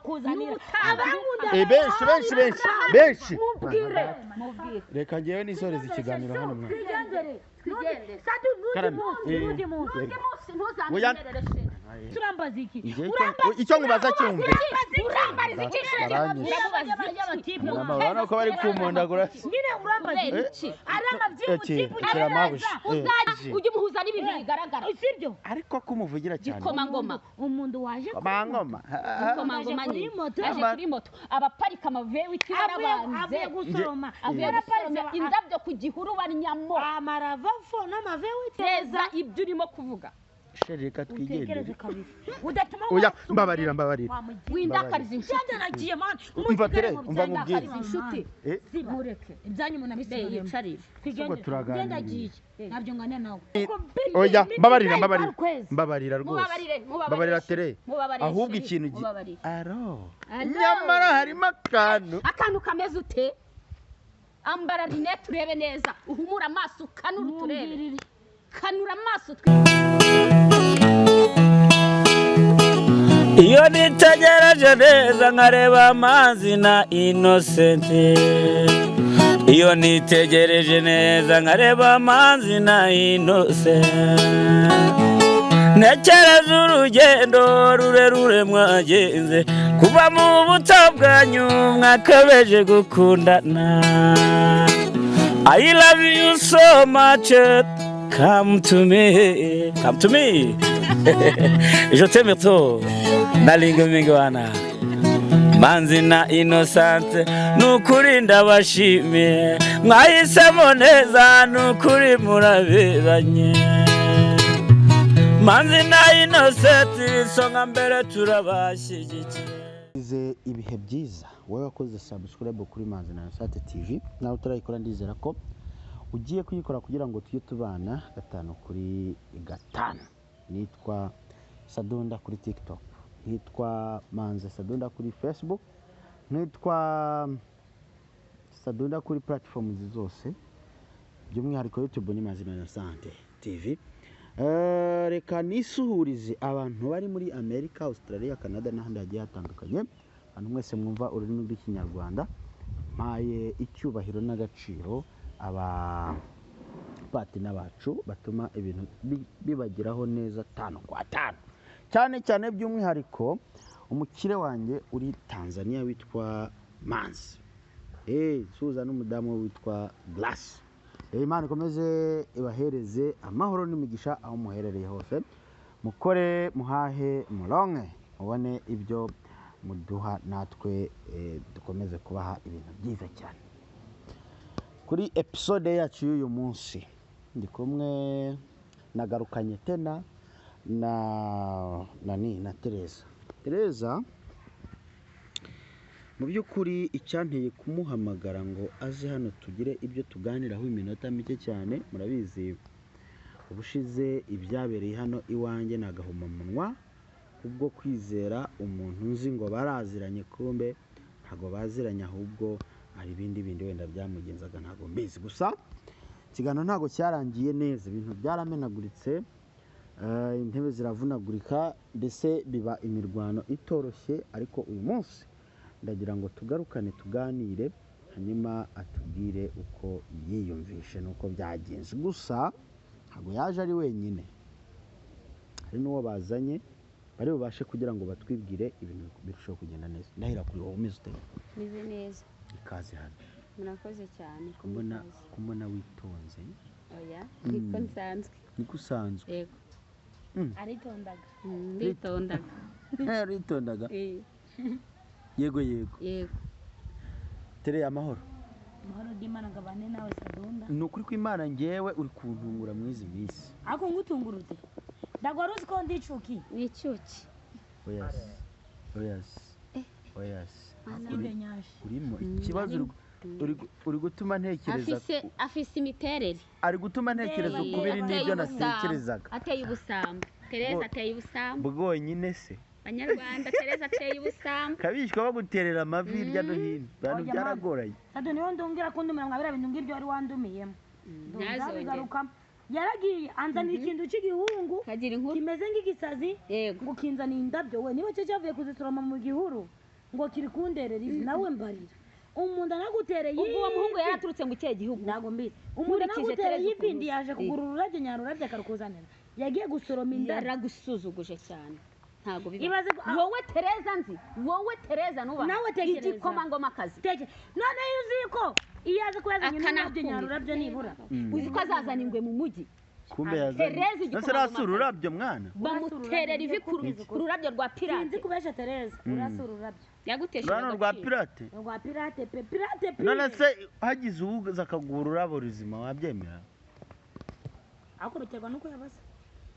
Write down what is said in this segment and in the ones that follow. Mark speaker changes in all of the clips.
Speaker 1: kuzanira
Speaker 2: benshi
Speaker 1: mubwire
Speaker 2: reka ngewe nisoreza ikiganiro hano mwana
Speaker 1: twigendere sadi ntuzanyemerere turambaza iki
Speaker 2: icyo nkubaza cyumve
Speaker 1: urambariza iki
Speaker 2: urabona ko bari kumundagura
Speaker 1: nyine urambaza iki ujye umuhuza n'ibintu bigaragara sibyo
Speaker 2: ariko kumuvugira cyane
Speaker 1: gikomangoma umuntu waje
Speaker 2: komangoma
Speaker 1: aje kuri moto abaparika amavuye w'ikibarabanze avuye gusoroma indabyo ku gihuru banyamo amarava fo n'amavuye w'iteza ibyo urimo kuvuga
Speaker 2: reka twigendere
Speaker 1: udatuma
Speaker 2: mbabarira
Speaker 1: windakariza inshuti nagiye man
Speaker 2: umva mubwire
Speaker 1: inshuti zimureke ibyanyu munabiseye yicarira twigenda giye nabyo ngane nawe
Speaker 2: oya mbabarira rwose mbabarira tere ahubwo ikintu nyamara harimo
Speaker 1: akantu kameze ute ambara rinete urebe neza uhumura amaso ukanura uturebe kanura amaso
Speaker 3: iyo nitegereje neza nkareba amazi na Innocent iyo nitegereje neza nkareba amazi na Innocent ntekereza urugendo rurerure mwagenze kuva mu buto bwanyu mwakabeje gukundana I love you so much come to me je t'aime trop nalinga mingi wana Manzi na Innocent nukuri ndabashimiye mwahisemo neza nukuri muraberanye Manzi na Innocent songa mbere turabashyigikiye
Speaker 2: ibihe byiza wowe wakoze subscribe kuri Manzi na Innocent TV nawe utarayikora ndizera ko ugiye kuyikora kugira ngo tujye tubana 5/5 nitwa Sadunda kuri TikTok nitwa Manzi Sadunda kuri Facebook nitwa Sadunda kuri platforms zose by'umwihariko YouTube ni Manzi na Innocent TV reka nisuhurize abantu bari muri America Australia Canada n'ahandi hagiye hatandukanye abantu mwese mwumva ururimi rw'ikinyarwanda mpaye icyubahiro n'agaciro aba patina bacu batuma ibintu bibagiraho neza 5/5 cyane by'umwihariko umukire wanjye uri Tanzania witwa Manzi suza n'umudamu witwa Glass Imana ikomeze ibahereze amahoro n'imigisha aho muherereye hose mukore muhahe muronke mubone ibyo muduha natwe dukomeze kubaha ibintu byiza cyane kuri episode yacu y'uyu munsi ndi kumwe nagarukanye tena na Tereza mu by'ukuri icyanteye kumuhamagara ngo aze hano tugire ibyo tuganiraho iminota mike cyane murabizi ubushize ibyabereye hano iwanjye nagahomamunwa ubwo kwizera umuntu nzi ngo baraziranye kumbe ntago baziranye ahubwo hari ibindi wenda byamugenzaga ntago mbizi gusa kigano ntago cyarangiye neza ibintu byaramenaguritse intebe ziravunagurika ndetse biba imirwano itoroshye ariko uyu munsi ndagira ngo tugarukane tuganire hanyuma atubwire uko yiyumvishe nuko byagenze gusa ntago yaje ari wenyine hari n'uwo bazanye bari bubashe kugira ngo batwibwire ibintu birushaho kugenda neza ndahira kuri wowe umeze ute
Speaker 1: meze neza
Speaker 2: ikaze hano
Speaker 1: murakoze cyane
Speaker 2: kumbona witonze
Speaker 1: oya niko nsanzwe
Speaker 2: niko usanzwe
Speaker 1: yego
Speaker 2: aritondaga yego tere amahoro
Speaker 1: d'Imana gabane nawe Sadunda
Speaker 2: ni ukuri ko Imana ngewe uri kuntungura mu izi minsi
Speaker 1: ako ngutungurute ndagwara uziko ndicuki nicuki
Speaker 2: oyas urimo ikibazo uri gutuma ntekereza
Speaker 1: afise imiterere
Speaker 2: ari gutuma ntekereza ukubiri n'ibyo natekerezaga
Speaker 1: ateye ubusambo Tereza ateye ubusambo
Speaker 2: bwonyine se
Speaker 1: Banyarwanda Tereza ateye ubusambo
Speaker 2: kabishwa baguterera amavi hirya no hino bantu byaragoranye
Speaker 1: sado niho ndungira ko ndumira mwabira bintu ngiryo ari wandumiyemo ndabigaruka yaragiye anzana ikintu cy'igihungu kimeze nk'igisazi ngo kinzana indabyo we niba cyo cyavuye kuzisoroma mu gihuru
Speaker 4: ngo kiri kunderera ivi nawe mbarira umuntu anagutereye
Speaker 1: ubwo uwo muhungu yaraturutse mu kihe gihugu
Speaker 4: ntago mbizi umuntu anagutereye ivi ndi yaje kugura ururabyo nyarurabyo akarukuzanira yagiye gusoroma inda
Speaker 1: yaragusuzuguje cyane ntago biba wowe Tereza nuba
Speaker 4: nawe tekereza
Speaker 1: igikomangomakazi
Speaker 4: none yuzi ko iyo aje kuyazanye n'ururabyo nyarurabyo nibura
Speaker 1: uzi ko azazana ingwe mu mujyi
Speaker 2: kumbe yazanye nasura ururabyo mwana
Speaker 1: bamuterera ivi ku rurabyo rwa pirate
Speaker 4: sinzi kubesha Tereza urasura ururabyo
Speaker 1: yagutesheje
Speaker 2: rwa pirate
Speaker 4: rwa pirate pirate
Speaker 2: none se hagize uza akagura ururabo ruzima wabyemera
Speaker 4: ako biterwa nuko yabasa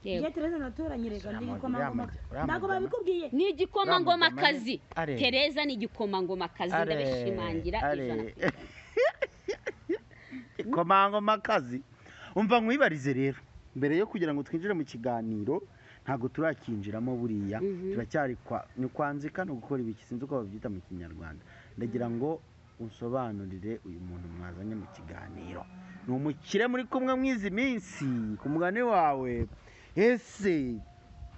Speaker 4: Ye Tereza naturanyirega ndi igikomangomakazi ntago babikubwiye
Speaker 1: ni igikomangomakazi Tereza ni igikomangomakazi ndabishimangira ijana
Speaker 2: igikomangomakazi umva nkwibarize rero mbere yo kugira ngo twinjire mu kiganiro ntago turakinjiramo buriya turacyari ni kwanzika no gukora ibiki sinzi uko babyita mu kinyarwanda ndagira ngo unsobanurire uyu muntu mwazanye mu kiganiro ni umukire muri kumwe mwizi minsi ku mugani wawe ese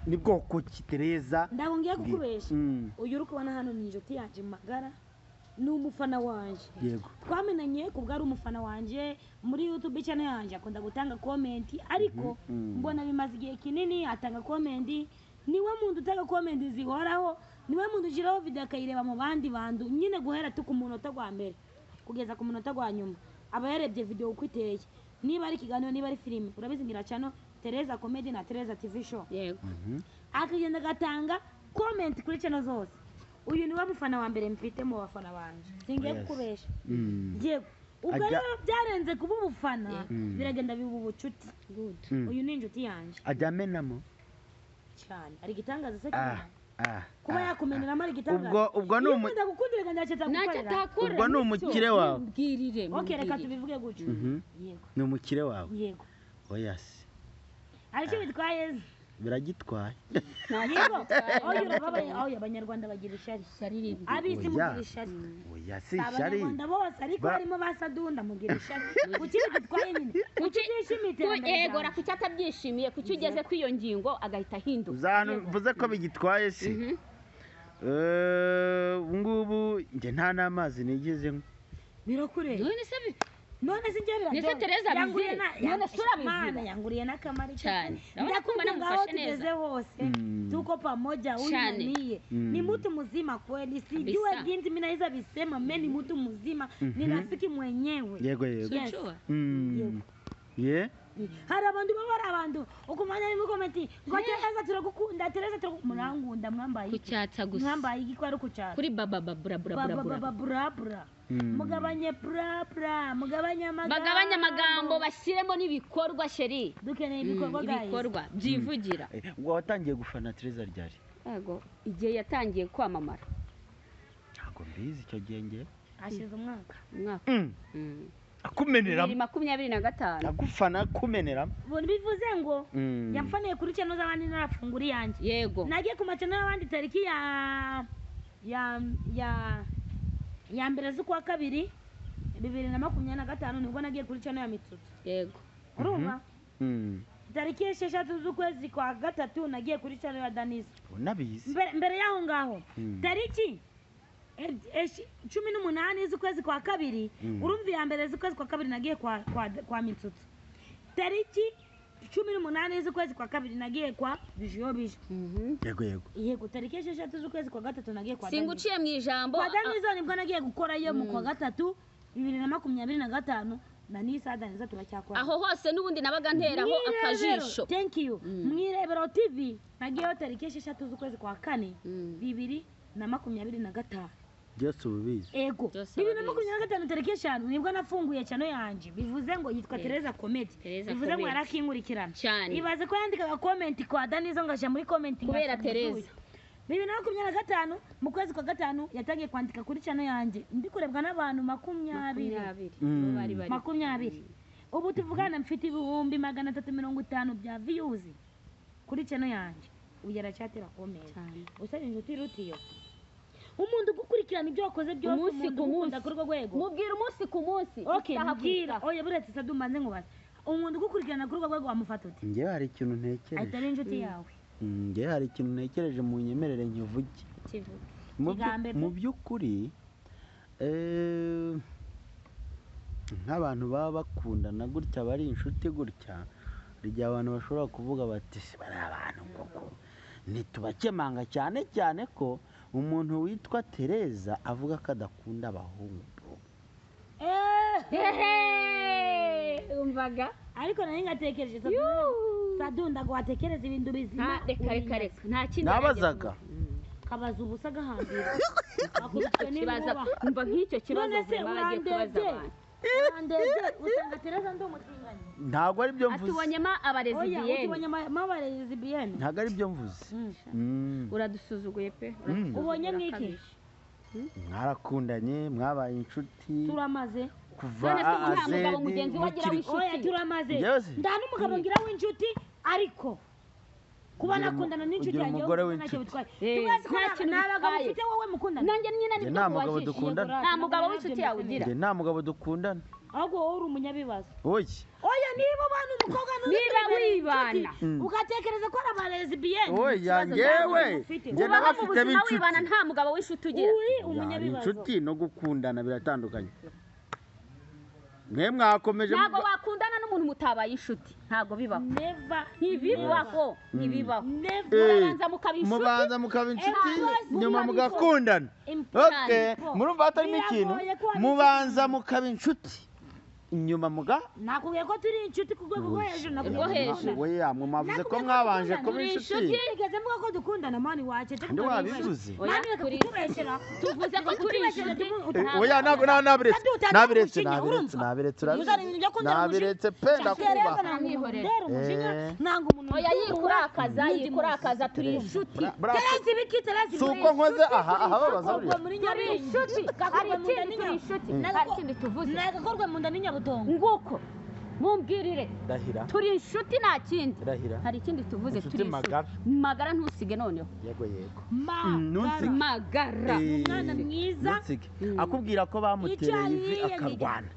Speaker 2: ni bwoko ki Tereza
Speaker 4: ndago ngiye kukubesha uyu uri kubona hano ni inshuti yanjye magara ni umufana wanje
Speaker 2: yego
Speaker 4: twamenanye kubwo ari umufana wanje muri YouTube channel yanje akunda gutanga comment ariko mbona bimaze igihe kinini atanga comment niwe muntu utanga comment zihoraho niwe muntu ujiraho video akayireba mu bandi bantu nyine guhera tu ku munota gwa mbere kugeza ku munota gwa nyuma aba yarebye video uko iteye niba ari kiganiro niba ari filime urabizingira channel Tereza Comedy na Tereza TV show
Speaker 1: yego
Speaker 4: akagenda gatanga comment kuri channel zose uyu niwe mufana wa mbere mfite mu bafana banje singiye kukubesha yego ubwo rero byarenze kuba umufana biragenda biba ubucuti uyu ni inshuti yanjye
Speaker 2: ajya amenamo
Speaker 4: cyane ari gitangaza se kuba yakumeneramo ari gitangaza
Speaker 2: ubwo ni
Speaker 4: ndagukundira ndacyatakora
Speaker 2: ubwo ni umukire wawe
Speaker 1: mbwirire
Speaker 4: okay reka tubivuge gutyo
Speaker 2: yego ni umukire wawe
Speaker 4: yego
Speaker 2: oya se
Speaker 4: aricyo bitwaye
Speaker 2: biragitwaye
Speaker 4: oya abanyarwanda bagira ishari abisi mugira ishari
Speaker 2: oya si ishari
Speaker 4: abanyarwanda bose ariko harimo basadunda mugira ishari kuki bitwaye nyine kuki byishimiye
Speaker 1: yego kuki atabyishimiye kuki ugeze ku iyo ngingo agahita ahinduka
Speaker 2: uzana mvuze ko bigitwaye se ngubu nge nta n'amazi nigezemo
Speaker 4: birakure none sinjye
Speaker 1: nise Tereza bize none sura bize
Speaker 4: yanguriye nakamari
Speaker 1: cyane
Speaker 4: ndakumva namufashe neza hose tuko pamoja huyu ni mtu mzima kweli sijua jinsi mimi naweza visema mimi ni mtu mzima ni rafiki mwenyewe
Speaker 2: yego yego
Speaker 4: ye hari abantu babara abantu ukumanya ni mu comment ngo Tereza turagukunda Tereza turagukunda mwambaye
Speaker 1: kucyatsa gusa
Speaker 4: mwambaye igiko ari kucyatsa
Speaker 1: kuri baba bra
Speaker 4: mugabanye bra mugabanye
Speaker 1: amagambo bashyiremo n'ibikorwa sheri
Speaker 4: dukeneye ibikorwa
Speaker 1: byivugira
Speaker 2: ngo watangiye gufana Tereza ryari
Speaker 1: yego igihe yatangiye kwamamara
Speaker 2: ntago mbizi icyo gihe ngiye
Speaker 4: ashize umwaka
Speaker 2: akumenera
Speaker 1: 2025
Speaker 2: agufana kumenera
Speaker 4: bivuze ngo yamfaniye kuri channel z'abandi narafungura yanjye
Speaker 1: yego
Speaker 4: nagiye ku channel y'abandi tariki ya mbere z'ukwa kabiri 2025 nibwo nagiye kuri channel ya Mitsutsu
Speaker 1: yego
Speaker 4: urumva tariki 6 z'ukwezi kwa gatatu nagiye kuri channel ya Danis
Speaker 2: unabizi
Speaker 4: mbere yaho ngaho tariki 18 z'ukwezi kwa kabiri urumva ya mbere z'ukwezi kwa kabiri nagiye kwa Mitsutsu tariki 18 z'ukwezi kwa kabiri nagiye kwa Bijo yego tariki 6 z'ukwezi kwa gatatu nagiye kwa
Speaker 1: singuciye mu ijambo
Speaker 4: kwa Danizo nibwo nagiye gukora yo mu kwa gatatu 2025 na nisa Danizo turacyakora
Speaker 1: aho hose nubundi nabaga nteraho akajisho
Speaker 4: thank you Mwirebero TV nagiye tariki 6 z'ukwezi kwa kane 2025
Speaker 2: Just ubizi
Speaker 4: ego 2025 tariki 5 nibwo nafunguye channel yanje bivuze ngo yitwa Tereza Comedy bivuze ngo yarakinkurikirana ibaze ko yandikaga comment kwa Danizo ngasha muri comment
Speaker 1: kubera Tereza
Speaker 4: 2025 mu kwezi kwa gatanu yatangiye kwandika kuri channel yanje ndikurebwa n'abantu 20 ubu tuvugana mfite 350 bya views kuri channel yanje uyaracyatera comment usari inshuti rutiyo umuntu gukurikirana ibyo wakoze byose
Speaker 1: umunsi ku munsi
Speaker 4: kuri rwego
Speaker 1: mubwira umunsi ku munsi
Speaker 4: okay mbwira oya buretse sadumbanze nkubaza umuntu gukurikirana kuri rwego wamufata uti
Speaker 2: ngewe hari ikintu ntekereje
Speaker 4: atari inshuti yawe
Speaker 2: ngewe hari ikintu ntekereje mu nyemerere nkivuge mu by'ukuri nk'abantu baba bakundana gutya bari inshuti gutya, igihe abantu bashobora kuvuga bati bari abantu koko ntitubakemanga, cyane cyane ko umuntu witwa Tereza avuga ko adakunda abahungu.
Speaker 4: umvaga ariko nari ngatekereje sadunda ngo watekereza ibintu bizima.
Speaker 1: Reka nta kindi
Speaker 2: nabazaga
Speaker 4: kabaza ubusa gahambira
Speaker 1: umva nk'icyo kibazo bagiye kubaza abantu.
Speaker 4: usanga Tereza ndi umutinganyi.
Speaker 2: Ntabwo ari byo mvuze.
Speaker 1: Atubonyemo
Speaker 4: abarezi biyeni.
Speaker 2: Ntabwo ari byo mvuze.
Speaker 1: Uradusuzuguye pe.
Speaker 4: Ubonye mwiki?
Speaker 2: Mwarakundanye, mwabaye inshuti.
Speaker 4: Turamaze.
Speaker 2: Kuva azedi
Speaker 1: mugenzi wagira w'inshuti.
Speaker 4: Oya turamaze. Nda n'umugabo ngira w'inshuti ariko kuba nakundana n'inshuti yanjye ntacyo bitwaye. N'abagabo ufite wowe mukundana.
Speaker 1: Nanjye nyine ni
Speaker 2: nta mugabo dukundana.
Speaker 1: Nta mugabo w'inshuti yawe ugira.
Speaker 2: Nta mugabo dukundana.
Speaker 4: Ahubwo wowe uri umunyabibazo.
Speaker 2: Oya
Speaker 4: niba abantu umukobwa
Speaker 1: niba wibana
Speaker 4: ugatekereza ko ari abarezi biyeni.
Speaker 2: Oya njyewe njye nabafite b'inshuti.
Speaker 1: Wibana nta mugabo w'inshuti ugira.
Speaker 4: Uri umunyabibazo.
Speaker 2: Inshuti no gukundana biratandukanye. Mwe mwakomeje
Speaker 1: ntabwo wakundana n'umuntu mutabaye inshuti, ntabwo bibaho. Ntibibaho.
Speaker 2: Mubanza mukaba inshuti nyuma mugakundana. Murumva hatarimo ikintu. Mubanza mukaba inshuti inyuma
Speaker 4: nakubwiye ko turi inshuti ku rwego rwo hejuru.
Speaker 2: we yamwe mwavuze ko mwabanje kuba inshuti.
Speaker 4: Nigeze mvuga ko dukundana mani wacu.
Speaker 2: Ndi wabivuze.
Speaker 4: Mani reka kutubeshyera.
Speaker 1: Tuvuze ko turi inshuti.
Speaker 2: Oya nabiretse pe ndakuba.
Speaker 4: Nanga umuntu
Speaker 1: oya yikurakaza turi inshuti.
Speaker 2: Si uko nkoze aha babaza buriya.
Speaker 1: Turi inshuti. Hari ikindi tuvuze.
Speaker 4: Nagakorwe mu nda n'inyabutongo.
Speaker 1: Nguko mumbwirire turi inshuti nta kindi. Hari ikindi tuvuze turi inshuti. Magara ntusige noneho.
Speaker 2: Yego
Speaker 1: Magara
Speaker 4: umwana mwiza
Speaker 2: akubwira ko bamutereye ivi akarwana.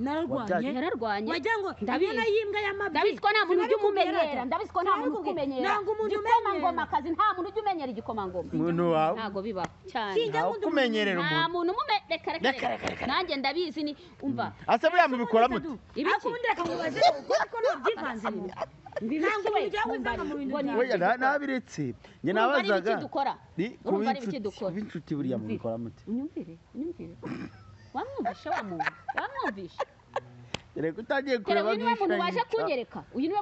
Speaker 1: Yararwanye
Speaker 4: wagira ngo ndabona yimbwa y'amabyi.
Speaker 1: Ndabisiko nta muntu ujya umumenyera. Ndabisiko nta muntu ukumenyera. Igikomangoma kazi nta muntu ujya umenyera igikomangoma.
Speaker 2: Muntu wawe
Speaker 1: ntago bibaho cyane.
Speaker 2: Kumenyerera
Speaker 1: umuntu. Nta muntu reka nanjye ndabizi ni umva.
Speaker 2: Ase buriya mubikora mute?
Speaker 4: Akundi reka mubaze ko nabyivanzemo.
Speaker 2: Oya nabiretse. Njye nabazaga.
Speaker 1: Kuba
Speaker 2: inshuti buriya mubikora mute?
Speaker 1: Unyumvire. Wamwumvishe
Speaker 2: reka utagiye kureba
Speaker 1: uyu niwe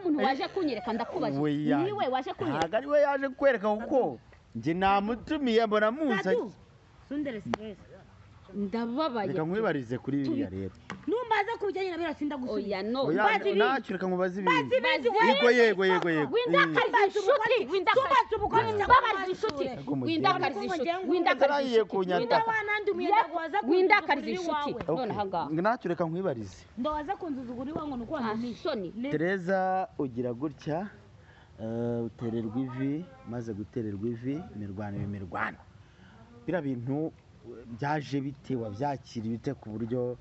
Speaker 1: muntu waje kunyereka ndakubaza. Niwe waje kunyereka.
Speaker 2: Ntabwo ari we yaje kwereka kuko njye namutumiye mbona muza.
Speaker 1: Ndababaye.
Speaker 2: Reka nkwibarize kuri biriya rero.
Speaker 4: Numbaza kujyanye na bira sinda gusubiza.
Speaker 1: Oya no.
Speaker 2: Nacyo reka nkubaze ibintu.
Speaker 1: Yego. Windakariza inshuti. Windakariza inshuti. None hanga.
Speaker 2: Nacyo reka nkwibarize.
Speaker 4: Ndawaza kunzuzugura iwango nuko
Speaker 1: wandishoni.
Speaker 2: Tereza ugira gutya utererwa ivi, maze gutererwa ivi imirwano. Bira bintu byaje bite, wabyakira bite ku buryo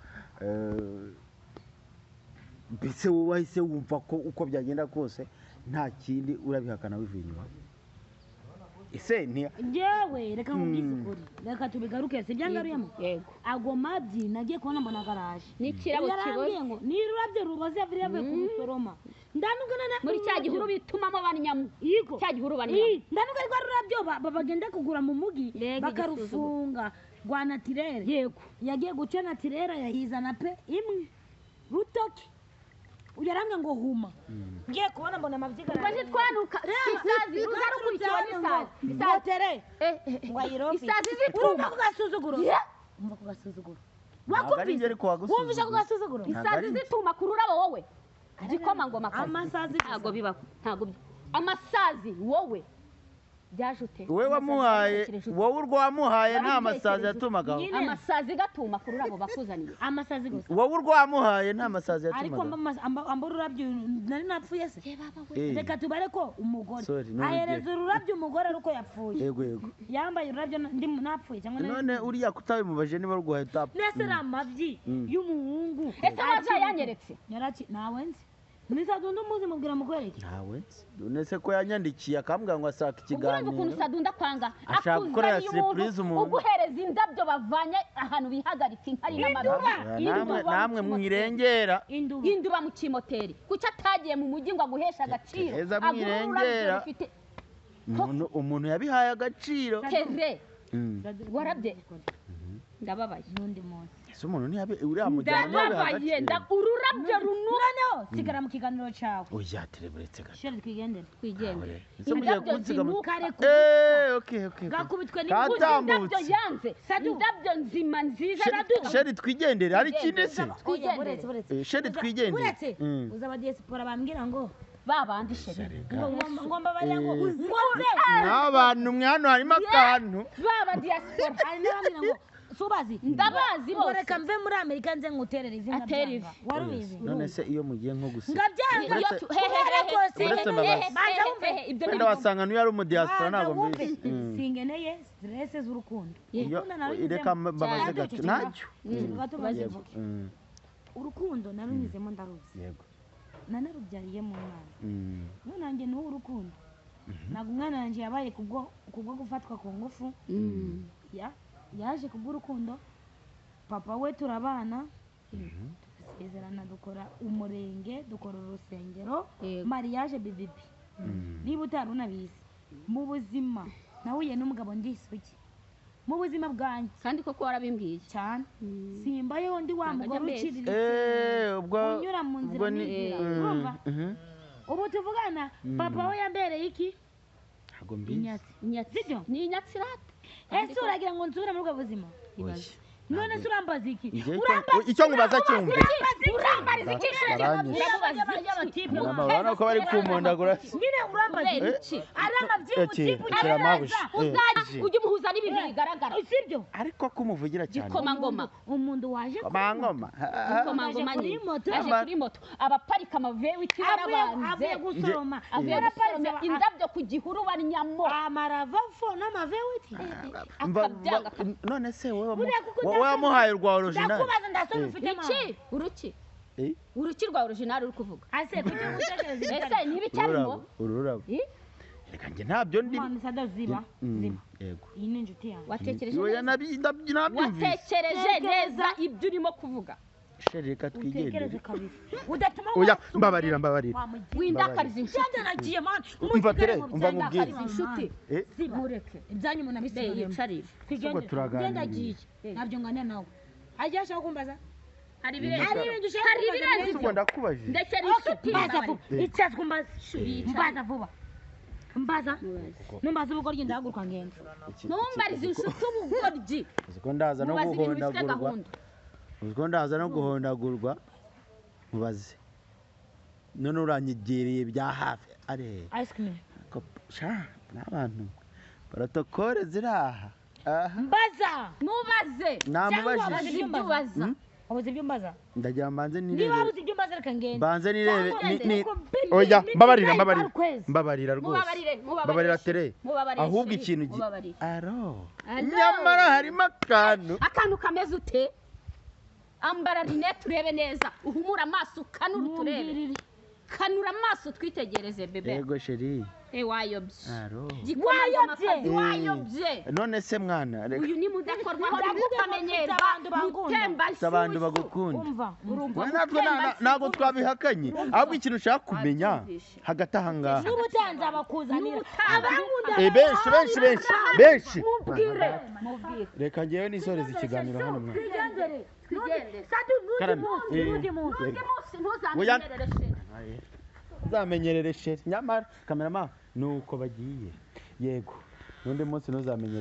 Speaker 2: mbese wowe wahise wumva ko uko byagenda kose nta kindi urabihakana wivuye inyuma? Ese
Speaker 4: njyewe reka nkubwisukuri reka tubigaruke se byangaruyemo.
Speaker 1: Yego
Speaker 4: ago mabyi nagiye kubona mbona garaje
Speaker 1: n'ikirabo kiboze
Speaker 4: ni rurabyo ruboze yavuye ku Musoroma ndanugana
Speaker 1: muri cya gihuru bitumamo abanyamu cya gihuru
Speaker 4: ndanuga rwa rurabyo bagenda kugura mu mugi bakarufunga rwa natirere.
Speaker 1: Yego
Speaker 4: yagiye guca natirere yahizana pe imwe rutoki uyaramwe ngo huma. Ngiye kubona mbona amavyigara
Speaker 1: baje twanuka isazi ruzarukurikira n'isazi
Speaker 4: tere ngwayiro
Speaker 1: isazi zituma
Speaker 4: kugasuzuguro umva kugasuzuguro
Speaker 2: wakubise
Speaker 4: wumvisha kugasuzuguro
Speaker 1: isazi zituma kururabo wowe igikomangoma
Speaker 4: amasazi
Speaker 1: ntago bibaho ntago amasazi wowe byajute
Speaker 2: wowe wamuhaye wowe urwo wamuhaye nta masazi yatumaga.
Speaker 1: Amasazi gatuma kururabo bakuzaniye
Speaker 4: amasazi gusa.
Speaker 2: Wowe urwo wamuhaye nta masazi yatumaga.
Speaker 4: Ariko ambura urabyo nari napfuye se. Reka tubare ko umugore ahereza ururabyo umugore ruko yapfuye.
Speaker 2: Yego
Speaker 4: yambaye ururabyo ndi napfuye cyangwa
Speaker 2: none uriya kutabimubaje niba rwaye tap
Speaker 4: nese ramavyi y'umuhungu.
Speaker 1: Ese waza yanyeretse
Speaker 4: yaraki nawe nzi Sadunda umuzi mubwira mugwereke
Speaker 2: ntawe nese ko yanyandikiye akambwira ngo ashaka ikiganiro
Speaker 1: ukuntu Sadunda kwanga
Speaker 2: ashaka gukorera surprise umuntu
Speaker 1: uguhereza indabyo bavanye ahantu bihagaritse intari n'amaduka
Speaker 2: namwe mwirengera
Speaker 1: induba mu kimoteri kuki atagiye mu mujyi ngo aguheshe agaciro
Speaker 2: heza mwirengera umuntu yabihaye agaciro
Speaker 1: keze warabye ndababaye
Speaker 4: n'undi munsi
Speaker 2: ese umuntu uriya mujyana
Speaker 1: ndababaye ururabyo runuraneho
Speaker 4: sigara mu kiganiro cyawe
Speaker 2: oya tereburetse gato
Speaker 4: shere twigendere
Speaker 2: ese mugiye kunsiga mu
Speaker 4: kare
Speaker 2: okay
Speaker 4: gakubitwe
Speaker 1: n'indabyo yanze indabyo nzima nziza
Speaker 2: sheri twigendere ari kindi se
Speaker 4: buretse
Speaker 2: sheri twigendere
Speaker 4: buretse uzaba diaspora bambwira ngo
Speaker 1: babandi sheri
Speaker 4: ngomba bari ngo
Speaker 2: n'abantu mwe hano harimo akantu
Speaker 1: baba diaspora
Speaker 4: hari n'abambwira ngo subazi
Speaker 1: ndabazi bose
Speaker 4: reka mve muri Amerika nze nguterere ivi
Speaker 1: aterive
Speaker 4: warubizi
Speaker 2: none se iyo mugiye nko gusiga
Speaker 4: ngabyanga
Speaker 2: uretse mbabazi wenda wasanga niyo ari umudiaspora ntabwo mbizi
Speaker 4: singeneye stress z'urukundo
Speaker 2: reka mbabaze gato ntacyo
Speaker 4: urukundo narunyuzemo ndaruzi
Speaker 2: yego
Speaker 4: nanarubyariye mu mwana none nanjye n'uwo urukundo ntabwo umwana wanjye yabaye kubwo gufatwa ku ngufu yaje kubw'urukundo papa we turabana tugasezerana dukora umurenge dukora urusengero mariage bibibi niba utari unabizi mu buzima nahuye n'umugabo ndisugi mu buzima bwanjye
Speaker 1: kandi koko warabimbwiye
Speaker 4: cyane simbayeho ndi wa mugore uciriritse unyura mu nzira n'inzira urumva ubu tuvugana papa we yambereye iki
Speaker 2: ntabwo mbizi
Speaker 1: inyatsi ni inyatsi rata
Speaker 4: ese uragira ngo nsubire muri ubwo buzima none se urambaza iki
Speaker 2: icyo nkubaza cyumve
Speaker 1: urambariza iki
Speaker 2: urabona ko bari kumondagura
Speaker 4: nyine urambaza iki ari amabyibuti
Speaker 1: ujye umuhuza n'ibintu bigaragara
Speaker 4: sibyo
Speaker 2: ariko kumuvugira cyane
Speaker 1: gikomangoma
Speaker 4: umuntu waje
Speaker 2: komangoma
Speaker 1: gikomangoma nyine aje kuri moto abaparika amavewiti barabanze
Speaker 4: avuye gusoroma
Speaker 1: indabyo ku gihuru banyamo
Speaker 4: amaravafo n'amavewiti
Speaker 2: none se wowe wamuhaye rwa original
Speaker 4: ndakubaza ndasoma ufite
Speaker 1: uruki rwa original uri kuvuga
Speaker 4: ase kuki gutekereza
Speaker 1: ese ntibicyarimo
Speaker 2: ururabo reka nge ntabyo ndi
Speaker 4: ziba
Speaker 2: yego
Speaker 4: iyi ni inshuti yawe
Speaker 1: watekereje neza ibyo urimo kuvuga
Speaker 2: sheri reka twigendere
Speaker 4: udatuma
Speaker 2: oya mbabarira
Speaker 1: windakariza inshuti
Speaker 4: nagiye man
Speaker 2: umva nkubwire
Speaker 1: inshuti
Speaker 4: mureke ibyanyu umuntu abisigaye
Speaker 1: yicarire
Speaker 4: twigendere ngendagiye ntabyo ngana nawe ajya ashaka kumbaza hari ibintu
Speaker 2: ubwo ndakubajije
Speaker 1: ndekera inshuti
Speaker 4: icyazwe mbaza vuba mbaza numbaza ubugoryi ndahaguruka ngenda
Speaker 1: ntumbarize inshuti ubugoryi
Speaker 2: uziko ndaza no guhondagurwa uziko ndaza no guhondagurwa mubaze none uranyegereye bya hafi are
Speaker 4: ice cream
Speaker 2: sha n'abantu protocole ziraha
Speaker 4: mbaza
Speaker 1: mubaze
Speaker 2: namubajije
Speaker 1: ibyo ubaza
Speaker 4: ubuze ibyo mbaza
Speaker 2: ndagira mbanze nirebe
Speaker 4: niba ubuze ibyo mbaza reka ngende
Speaker 2: mbanze nirebe oya mbabarira rwose mbabarira tere ahubwo ikintu aro nyamara harimo
Speaker 1: akantu kameze ute ambara rinete urebe neza uhumura amaso ukanura uturebe kanura amaso twitegereze bebe
Speaker 2: yego sheri
Speaker 1: wayobye
Speaker 4: wayobye
Speaker 2: none se mwana
Speaker 1: uyu ni mudakorwaho n'ukamenyerwa
Speaker 2: abantu bagukunda ntabwo twabihakanye ahubwo ikintu ushaka kumenya hagati aha ngaha
Speaker 4: n'ubutanzi abakuzanira
Speaker 2: benshi
Speaker 1: mubwire
Speaker 2: reka ngewe nisoreze ikiganiro hano mwana ntuzamenyerere sheri nyamara kamerama nuko bagiye yego n'undi munsi ntuzamenyere